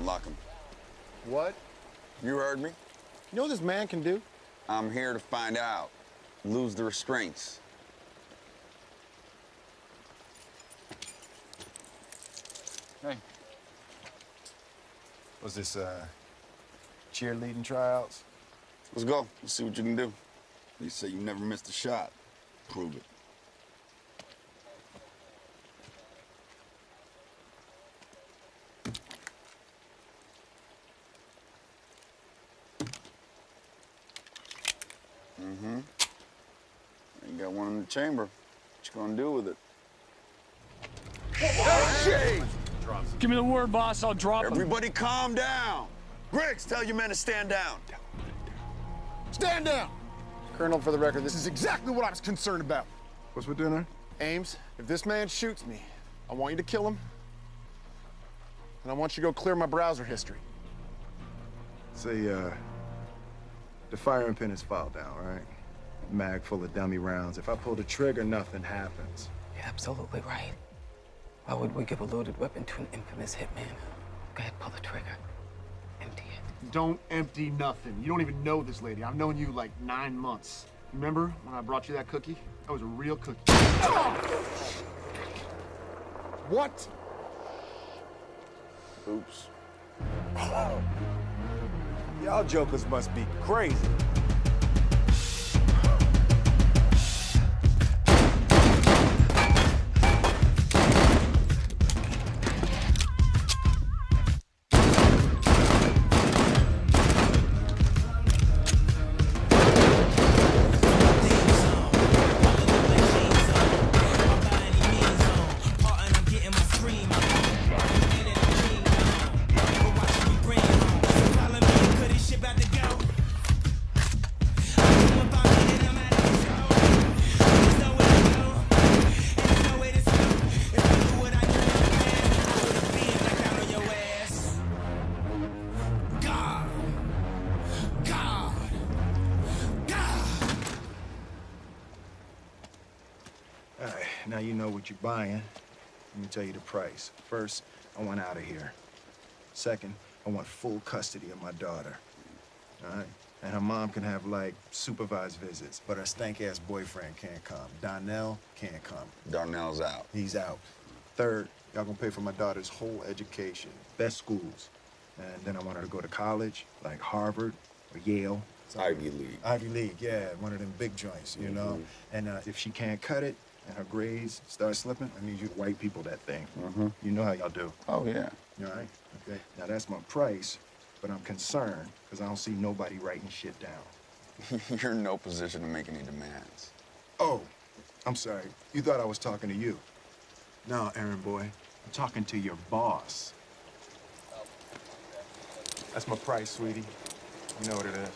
unlock him. What? You heard me. You know what this man can do? I'm here to find out. Lose the restraints. Hey. Was this, cheerleading tryouts? Let's go. Let's see what you can do. You say you never missed a shot. Prove it. Mm-hmm. You got one in the chamber. What you gonna do with it? Hey, Give me the word, boss. I'll drop him. everybody calm down. Griggs, tell your men to stand down. Stand down! Colonel, for the record, this is exactly what I was concerned about. What's for dinner? Ames, if this man shoots me, I want you to kill him. And I want you to go clear my browser history. Say, the firing pin is filed down, right? Mag full of dummy rounds. If I pull the trigger, nothing happens. You're absolutely right. Why would we give a loaded weapon to an infamous hitman? Go ahead, pull the trigger. Empty it. Don't empty nothing. You don't even know this lady. I've known you like 9 months. Remember when I brought you that cookie? That was a real cookie. What? Oops. Y'all jokers must be crazy. All right, now you know what you're buying. Let me tell you the price. First, I want out of here. Second, I want full custody of my daughter. All right? And her mom can have, like, supervised visits, but her stank-ass boyfriend can't come. Donnell can't come. Darnell's out. He's out. Third, y'all gonna pay for my daughter's whole education, best schools. And then I want her to go to college, like Harvard or Yale. Ivy League. Ivy League, yeah, one of them big joints, you know? And if she can't cut it and her grades start slipping, I need you to white people that thing. You know how y'all do. Oh, yeah. You all right? Okay. Now, that's my price, but I'm concerned because I don't see nobody writing shit down. You're in no position to make any demands. Oh, I'm sorry. You thought I was talking to you. No, Aaron boy. I'm talking to your boss. That's my price, sweetie. You know what it is.